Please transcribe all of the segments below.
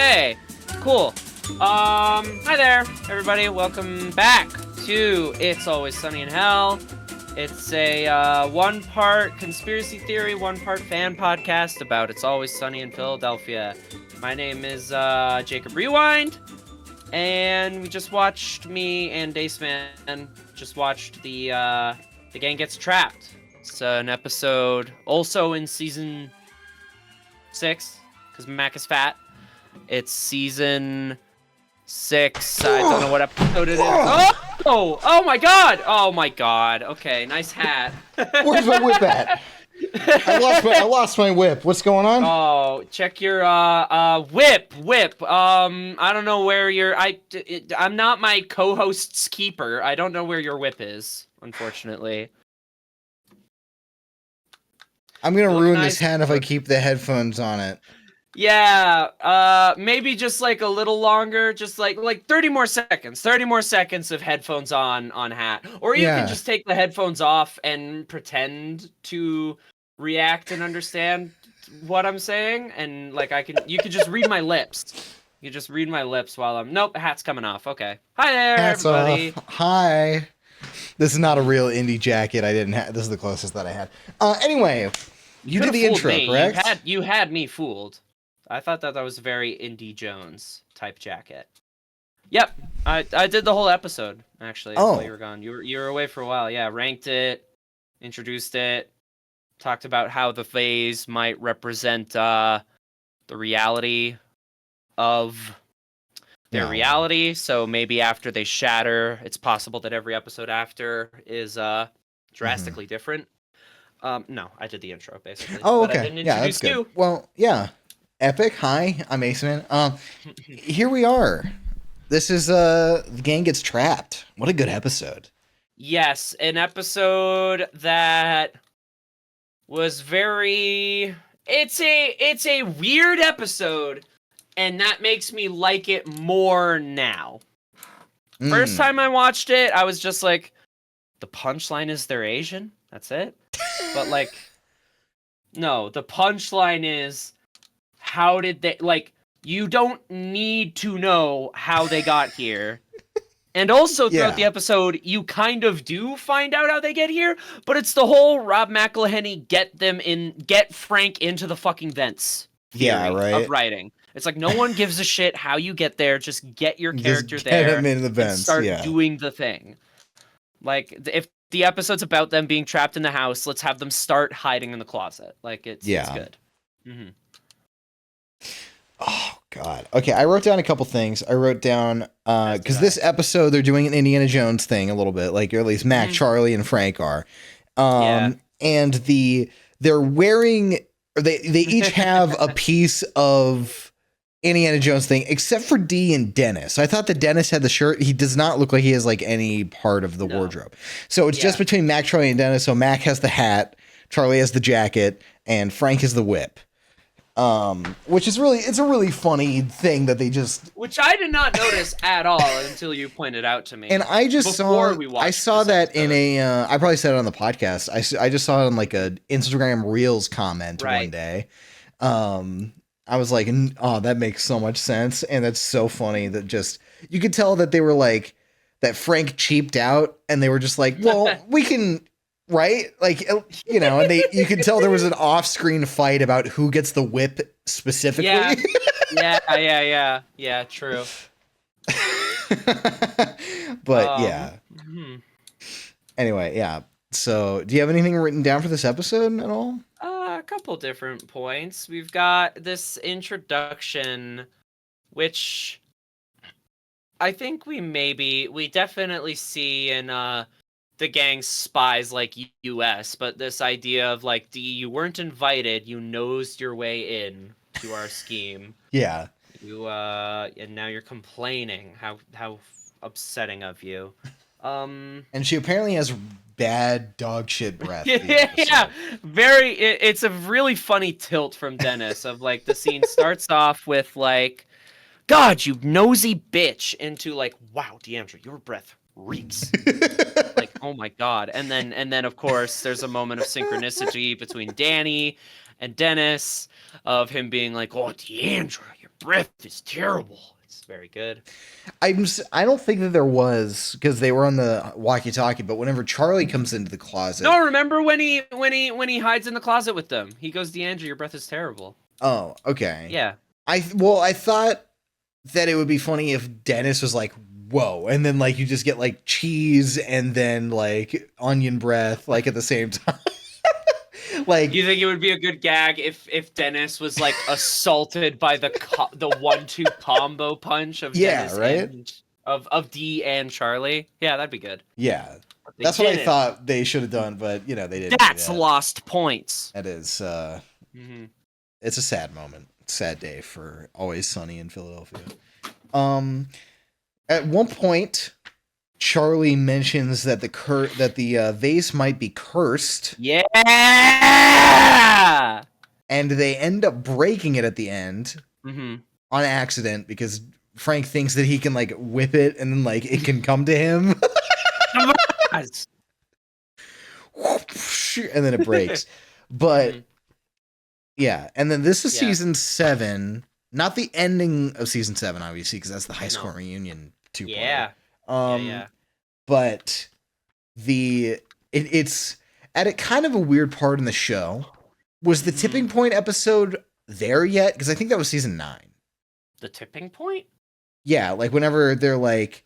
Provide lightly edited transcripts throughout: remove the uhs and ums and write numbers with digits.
Okay, cool. Hi there, everybody. Welcome back to It's Always Sunny in Hell. It's a one-part conspiracy theory, one-part fan podcast about It's Always Sunny in Philadelphia. My name is Jacob Rewind, and we just watched, me and Daceman just watched the Gang Gets Trapped. It's an episode also in season 6, because Mac is fat. It's season 6. I don't know what episode it is. Oh my god! Oh my god. Okay, nice hat. Where's my whip at? I lost my whip. What's going on? Oh, check your whip. I don't know where your I'm not my co-host's keeper. I don't know where your whip is, unfortunately. I'm gonna ruin this hat if I keep the headphones on it. Yeah, maybe just like a little longer, just like 30 more seconds. 30 more seconds of headphones on hat. Or you can just take the headphones off and pretend to react and understand what I'm saying, and like you can just read my lips. You just read my lips while nope, hat's coming off. Okay. Hi there, Hat's everybody. Off. Hi. This is not a real indie jacket. I didn't have. This is the closest that I had. Anyway, you did the intro, correct? You had me fooled. I thought that was a very Indy Jones type jacket. Yep, I did the whole episode actually. While you were gone. You were away for a while. Yeah, ranked it, introduced it, talked about how the phase might represent the reality of their reality. So maybe after they shatter, it's possible that every episode after is drastically different. No, I did the intro basically. Oh, okay. But I didn't introduce you. Well, yeah. Epic. Hi, I'm Aceman. Here we are. This is the Gang Gets Trapped. What a good episode. Yes, an episode that was very it's a weird episode, and that makes me like it more now. First time I watched it, I was just like, the punchline is they're Asian. That's it. But like, no, the punchline is, how did they, like, you don't need to know how they got here. And also throughout the episode, you kind of do find out how they get here, but it's the whole Rob McElhenney get Frank into the fucking vents theory of writing. It's like, no one gives a shit how you get there, just get your character there him in the vents, and start doing the thing. Like, if the episode's about them being trapped in the house, let's have them start hiding in the closet. Like, it's good. Mm-hmm. Oh, God. Okay, I wrote down a couple things. I wrote down, because this episode, they're doing an Indiana Jones thing a little bit, like, or at least Mac, Charlie, and Frank are. And they're wearing, they each have a piece of Indiana Jones thing, except for D and Dennis. I thought that Dennis had the shirt. He does not look like he has, like, any part of the wardrobe. So it's just between Mac, Charlie, and Dennis. So Mac has the hat, Charlie has the jacket, and Frank has the whip. Which is it's a really funny thing that they just, which I did not notice at all until you pointed out to me. And I just saw that in a, I probably said it on the podcast. I just saw it on like a Instagram Reels comment one day. I was like, oh, that makes so much sense. And that's so funny that just, you could tell that they were like, that Frank cheaped out and they were just like, well, we can, right? Like, you know, and you could tell there was an off-screen fight about who gets the whip specifically. Yeah, true. But Anyway, yeah. So, do you have anything written down for this episode at all? A couple different points. We've got this introduction, which I think we definitely see in the gang's spies like US, but this idea of like, you weren't invited, you nosed your way in to our scheme. Yeah. You and now you're complaining. How upsetting of you. And she apparently has bad dog shit breath. Very. It's a really funny tilt from Dennis of like, the scene starts off with like, God, you nosy bitch, into like, wow, Deandra, your breath reeks. Like, oh my God. And then of course there's a moment of synchronicity between Danny and Dennis of him being like, oh, Deandra, your breath is terrible. It's very good. I don't think that there was, because they were on the walkie-talkie. But whenever Charlie comes into the closet, No, remember when he hides in the closet with them? He goes, "Deandra, your breath is terrible." oh, okay. Yeah. I thought that it would be funny if Dennis was like, "Whoa," and then like you just get like cheese and then like onion breath like at the same time. Like, you think it would be a good gag if Dennis was like assaulted by the 1-2 combo punch of Dennis right? and, of D and Charlie? Yeah, that'd be good. Yeah, They that's what I didn't. thought they should have done, but they didn't. That's do that. lost points. That is, it's a sad moment, sad day for Always Sunny in Philadelphia. At one point, Charlie mentions that the vase might be cursed. Yeah. And they end up breaking it at the end on accident because Frank thinks that he can like whip it and then like it can come to him. And then it breaks. But yeah, and then this is season 7, not the ending of season 7, obviously, because that's the high school reunion 2 part. Yeah. But it's at a kind of a weird part in the show. Was the tipping point episode there yet? Because I think that was season 9. The tipping point? Yeah, like whenever they're like,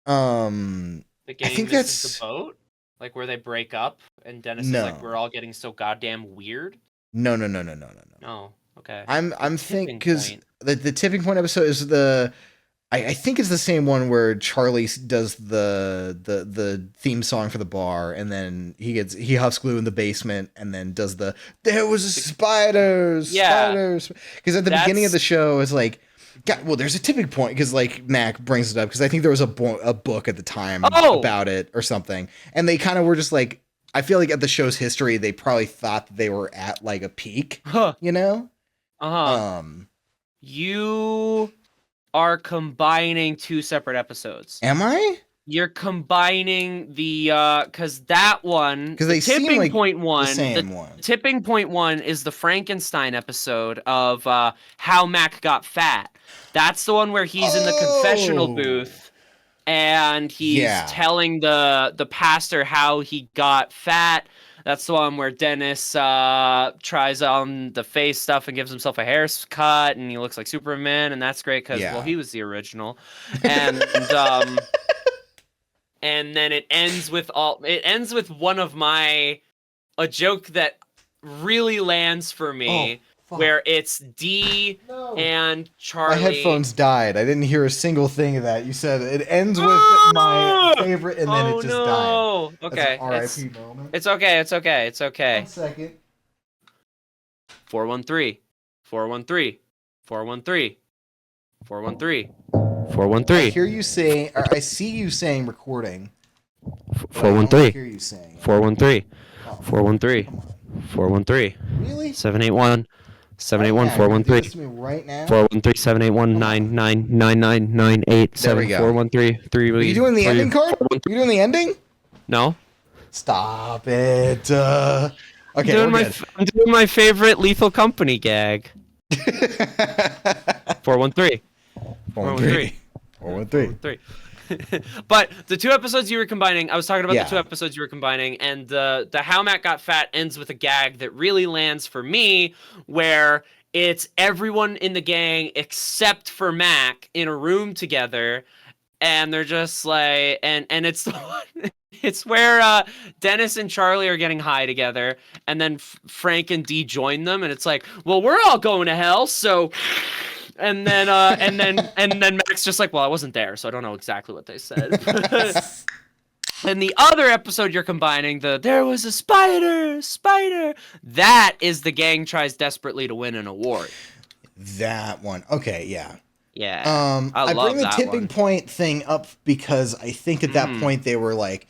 the gang I think misses that's the boat, like where they break up, and Dennis is like, "We're all getting so goddamn weird." No. Oh, okay. I'm thinking because the tipping point episode is I think it's the same one where Charlie does the theme song for the bar, and then he huffs glue in the basement, and then does there was a spiders, because at the beginning of the show it's like, well, there's a tipping point because like Mac brings it up because I think there was a book at the time about it or something, and they kind of were just like, I feel like at the show's history they probably thought that they were at like a peak, You are combining 2 separate episodes. Am I? You're combining the because that one, because they tipping seem like point one, the same one. Tipping point 1 is the Frankenstein episode of how Mac got fat. That's the one where he's in the confessional booth and he's telling the pastor how he got fat. That's the one where Dennis tries on the face stuff and gives himself a haircut, and he looks like Superman, and that's great because well, he was the original. And and then it ends with one of a joke that really lands for me. Where it's D and Charlie. My headphones died. I didn't hear a single thing of that. You said it ends with my favorite, and then it just died. Okay. That's an RIP moment. It's okay. 1 second. 413. 413. 413. 413. 413. I hear you saying, or I see you saying recording. 413. I hear you saying 413. 413. 413. Really? 781. 781 413. Listen to me right now. 413 781 999998 There we go. 413 3. Are you doing the ending card? Are you doing the ending? No. Stop it. Okay. I'm doing my favorite Lethal Company gag. 413. 413. 413. But the 2 episodes you were combining, I was talking about the 2 episodes you were combining, and the How Mac Got Fat ends with a gag that really lands for me, where it's everyone in the gang except for Mac in a room together, and they're just like, and it's the one, it's where Dennis and Charlie are getting high together, and then Frank and Dee join them, and it's like, well, we're all going to hell, so. And then Mac's just like, well, I wasn't there, so I don't know exactly what they said. And the other episode you're combining, there was a spider. That is the gang tries desperately to win an award. That one. Okay, yeah. Yeah. I bring the tipping point thing up because I think at that point they were like,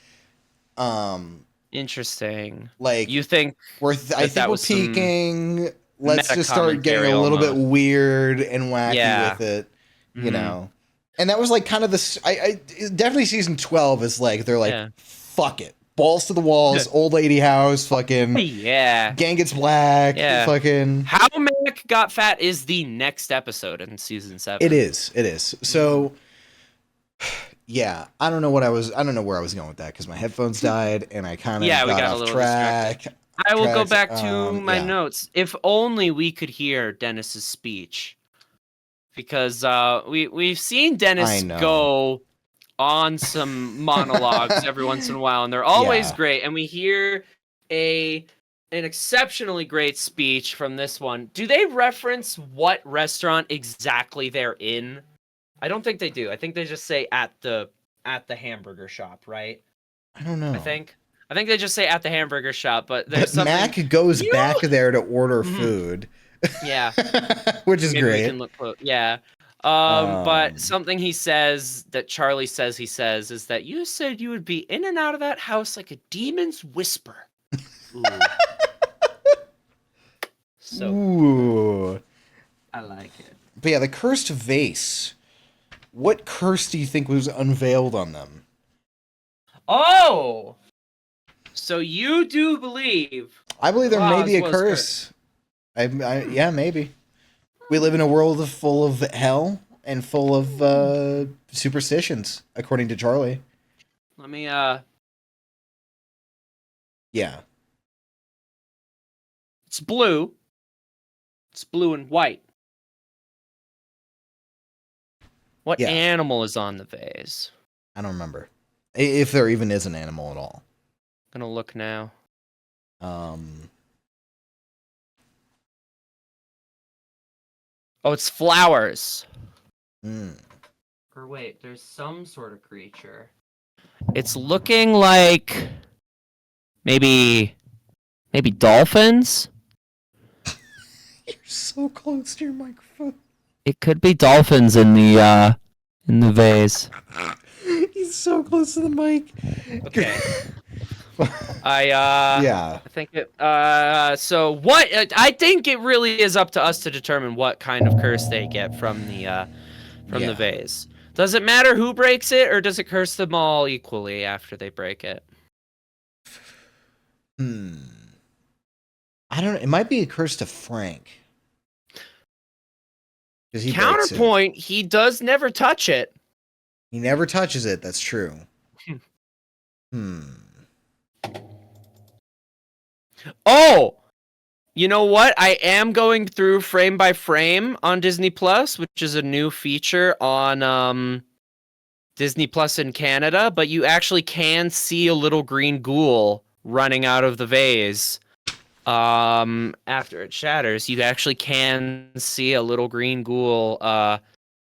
interesting. Like, you think I think we're peaking. Let's just start getting a little bit weird and wacky with it, you know. And that was like kind of I definitely season 12 is like they're like, fuck it, balls to the walls, old lady house, fucking Yeah. gang gets black, Yeah. fucking. How Mac got fat is the next episode in season 7. It is. So, yeah, I don't know where I was going with that because my headphones died and I kind of Yeah, we got got a off little track. I will go back to my yeah. notes. If only we could hear Dennis's speech, because we've seen Dennis go on some monologues every once in a while, and they're always great. And we hear an exceptionally great speech from this one. Do they reference what restaurant exactly they're in? I don't think they do. I think they just say at the hamburger shop, right? I don't know. I think they just say at the hamburger shop, but there's something. Mac goes back there to order food. Yeah. Which is Maybe great. We can look close. Yeah. But something he says that Charlie says he says is that you said you would be in and out of that house like a demon's whisper. Ooh. Ooh. I like it. But yeah, the cursed vase. What curse do you think was unveiled on them? Oh! So you do believe... I believe there may be a curse. Yeah, maybe. We live in a world full of hell and full of superstitions, according to Charlie. Let me, Yeah. It's blue. It's blue and white. What animal is on the vase? I don't remember. If there even is an animal at all. I'm gonna look now. Oh, it's flowers. Or wait, there's some sort of creature. It's looking like maybe dolphins? You're so close to your microphone. It could be dolphins in the vase. He's so close to the mic. Okay. I think it so what I think it really is up to us to determine what kind of curse they get from the vase. Does it matter who breaks it, or does it curse them all equally after they break it? I don't know. It might be a curse to Frank. Counterpoint, he does never touch it. He never touches it, that's true. Oh! You know what? I am going through frame by frame on Disney Plus, which is a new feature on Disney Plus in Canada, but you actually can see a little green ghoul running out of the vase. After it shatters, you actually can see a little green ghoul.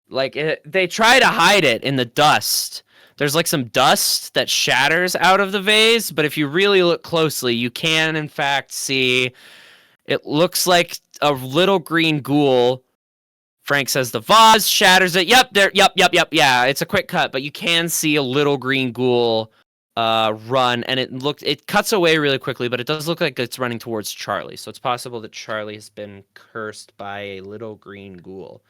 They try to hide it in the dust. There's like some dust that shatters out of the vase, but if you really look closely, you can in fact see it looks like a little green ghoul. Frank says the vase shatters it. Yep. Yeah, it's a quick cut, but you can see a little green ghoul run, and it cuts away really quickly, but it does look like it's running towards Charlie. So it's possible that Charlie has been cursed by a little green ghoul.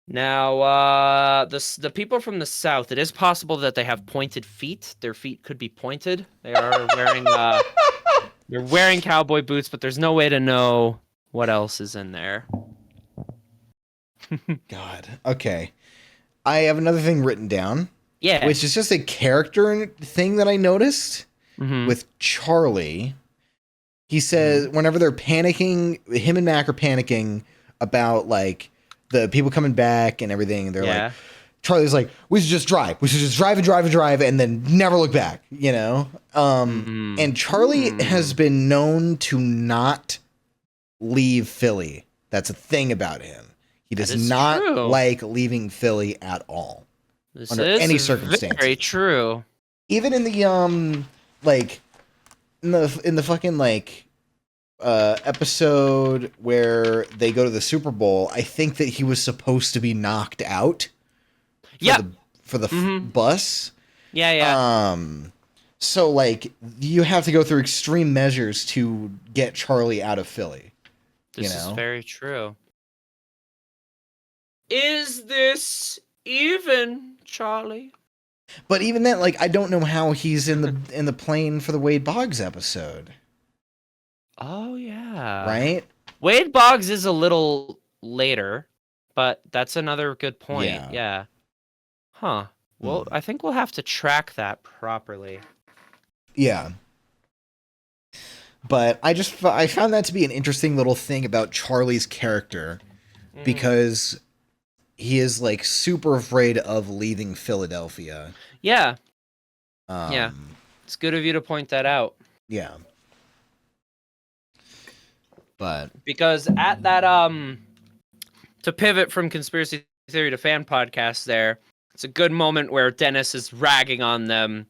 Now, the people from the south, it is possible that they have pointed feet. Their feet could be pointed. They are wearing they're wearing cowboy boots, but there's no way to know what else is in there. God. Okay. I have another thing written down. Yeah. Which is just a character thing that I noticed with Charlie. He says whenever they're panicking, him and Mac are panicking about like the people coming back and everything. They're like, Charlie's like, we should just drive. We should just drive and then never look back, you know? And Charlie has been known to not leave Philly. That's a thing about him. He does not like leaving Philly at all. This under is any circumstance. Very true. Even in the like in the fucking like episode where they go to the Super Bowl, I think that he was supposed to be knocked out. For the bus. Yeah. So like you have to go through extreme measures to get Charlie out of Philly. This is very true. Is this even, Charlie? But even then, like, I don't know how he's in the plane for the Wade Boggs episode. Oh yeah. Right? Wade Boggs is a little later, but that's another good point. Yeah. Huh. Well, I think we'll have to track that properly. Yeah. But I found that to be an interesting little thing about Charlie's character because he is like super afraid of leaving Philadelphia. Yeah. Yeah. It's good of you to point that out. Yeah. But because at that to pivot from conspiracy theory to fan podcast there, it's a good moment where Dennis is ragging on them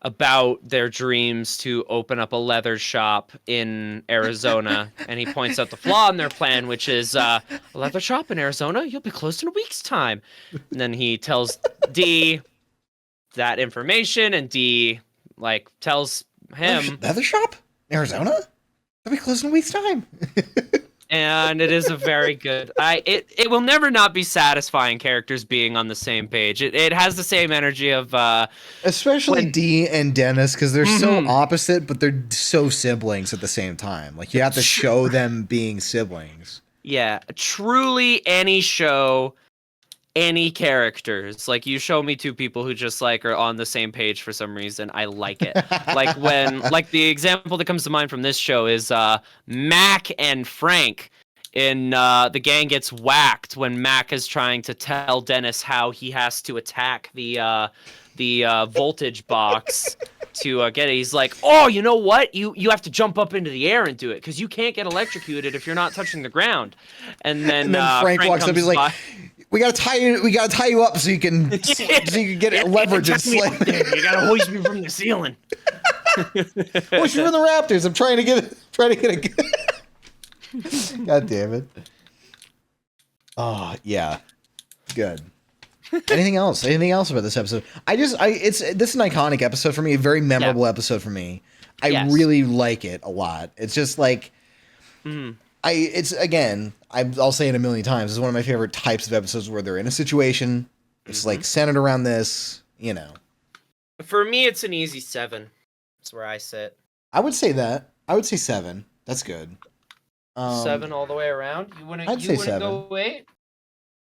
about their dreams to open up a leather shop in Arizona, and he points out the flaw in their plan, which is a leather shop in Arizona, you'll be closed in a week's time. And then he tells Dee that information, and Dee like tells him leather shop in Arizona? They'll be closed in a week's time. And it is a very good. It will never not be satisfying characters being on the same page. It has the same energy of especially Dee and Dennis, because they're so opposite, but they're so siblings at the same time. Like you have to show them being siblings. Yeah, truly any show, any characters. Like you show me two people who just like are on the same page for some reason, I like it. Like when the example that comes to mind from this show is Mac and Frank in The Gang Gets Whacked, when Mac is trying to tell Dennis how he has to attack the voltage box to get it. He's like, oh, you know what? You have to jump up into the air and do it because you can't get electrocuted if you're not touching the ground. And then Frank walks up. He's like, we gotta tie you up so you can get leverage and slam. You gotta hoist me from the ceiling. Hoist me from the rafters. I'm trying to get a. God damn it. Oh yeah, good. Anything else? Anything else about this episode? This is an iconic episode for me. A very memorable episode for me. I really like it a lot. It's just like. I'll say it a million times. It's one of my favorite types of episodes where they're in a situation. It's like centered around this, you know. For me, it's an easy 7. That's where I sit. I would say that. I would say 7. That's good. 7 all the way around. I'd say 7. Go 8.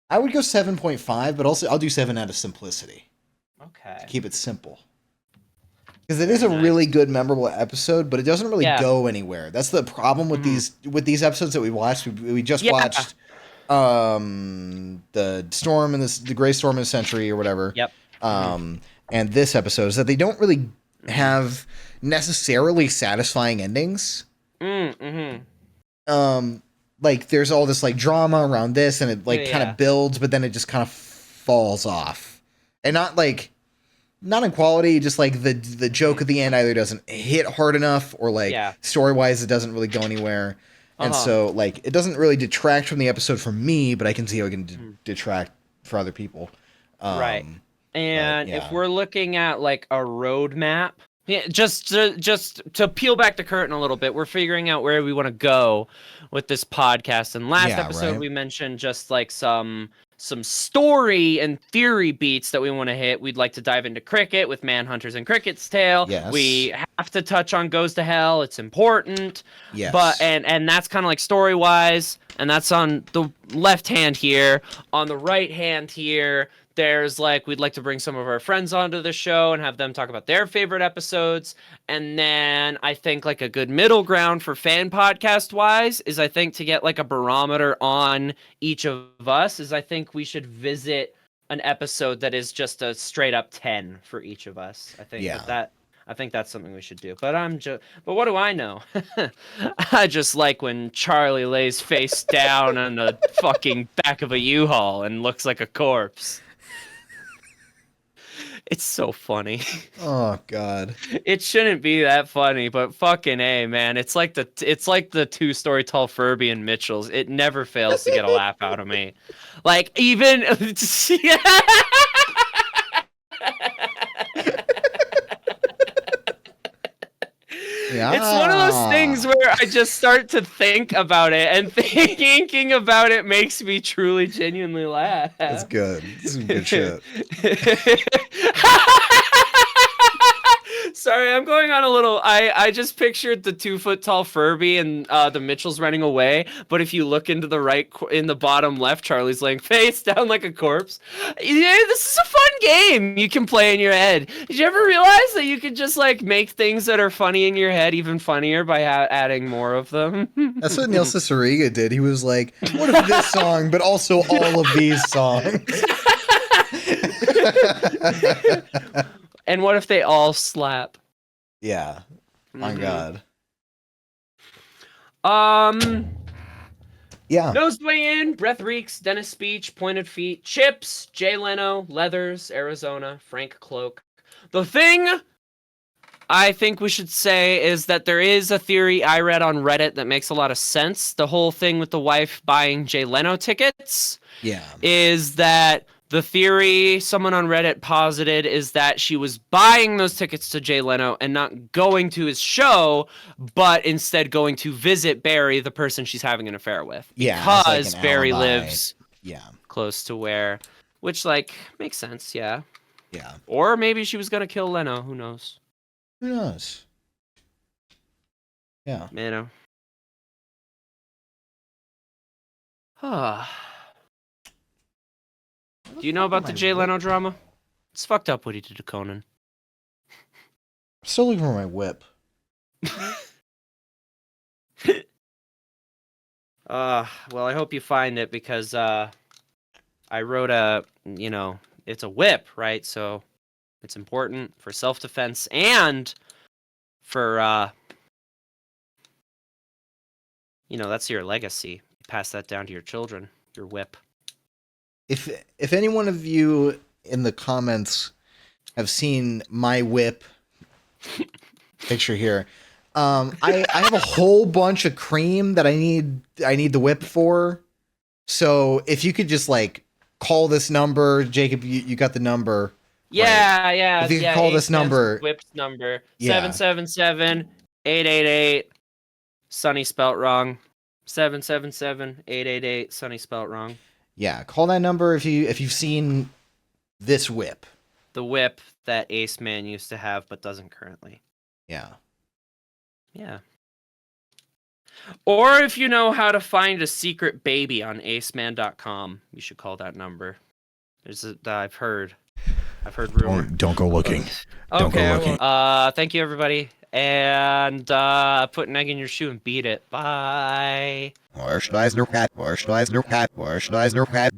I would go 7.5, but also I'll do 7 out of simplicity. Okay. To keep it simple. Because it is a really good, memorable episode, but it doesn't really go anywhere. That's the problem with these episodes that we watched. We just watched the Storm and the Gray Storm in the Century or whatever. Yep. And this episode is that they don't really have necessarily satisfying endings. Like there's all this like drama around this, and it like kind of builds, but then it just kind of falls off, and not in quality, just like the joke at the end either doesn't hit hard enough or like story-wise it doesn't really go anywhere. And so like it doesn't really detract from the episode for me, but I can see how it can detract for other people. Right. And if we're looking at like a roadmap, just to peel back the curtain a little bit, we're figuring out where we want to go with this podcast. And last episode we mentioned just like some story and theory beats that we want to hit. We'd like to dive into cricket with Manhunters and Cricket's Tale. Yes. We have to touch on Goes to Hell. It's important. Yes. But and that's kind of like story wise, and that's on the left hand here. On the right hand here, there's like we'd like to bring some of our friends onto the show and have them talk about their favorite episodes. And then I think like a good middle ground for fan podcast wise is I think to get like a barometer on each of us is I think we should visit an episode that is just a straight up 10 for each of us. I think I think that's something we should do. But but what do I know? I just like when Charlie lays face down on the fucking back of a U-Haul and looks like a corpse. It's so funny. Oh God. It shouldn't be that funny, but fucking A, man. It's like the 2-story tall Furby and Mitchell's. It never fails to get a laugh out of me. Like even It's one of those things where I just start to think about it, and thinking about it makes me truly, genuinely laugh. That's good. This is good shit. little. I just pictured the 2 foot tall Furby and the Mitchells running away. But if you look into the in the bottom left, Charlie's laying face down like a corpse. Yeah, this is a fun game you can play in your head. Did you ever realize that you could just like make things that are funny in your head even funnier by adding more of them? That's what Neil Cicierega did. He was like, "What if this song, but also all of these songs?" And what if they all slap? Yeah. My God. Yeah. Nose way in, breath reeks, dentist speech, pointed feet, chips, Jay Leno, leathers, Arizona, Frank Cloak. The thing I think we should say is that there is a theory I read on Reddit that makes a lot of sense. The whole thing with the wife buying Jay Leno tickets. Yeah. Is that the theory someone on Reddit posited is that she was buying those tickets to Jay Leno and not going to his show, but instead going to visit Barry, the person she's having an affair with. Yeah. Because Barry lives close to where, which like makes sense, yeah. Yeah. Or maybe she was gonna kill Leno, who knows? Who knows? Yeah. Leno. Do you know about the Jay Leno drama? It's fucked up what he did to Conan. I'm still looking for my whip. Well, I hope you find it because I wrote it's a whip, right? So it's important for self-defense and for that's your legacy. You pass that down to your children, your whip. If any one of you in the comments have seen my whip picture here, I have a whole bunch of cream that I need the whip for. So if you could just like call this number, Jacob, you got the number. Yeah, right? yeah. If you could call this number, whip's number 777-888 Sunny spelt wrong. 777-888 Sunny spelt wrong. Yeah, call that number if you've seen this whip. The whip that Ace Man used to have but doesn't currently. Yeah. Yeah. Or if you know how to find a secret baby on aceman.com, you should call that number. I've heard rumor. Don't go looking. Okay. Don't go looking. Thank you everybody. And put an egg in your shoe and beat it. Bye. Or should I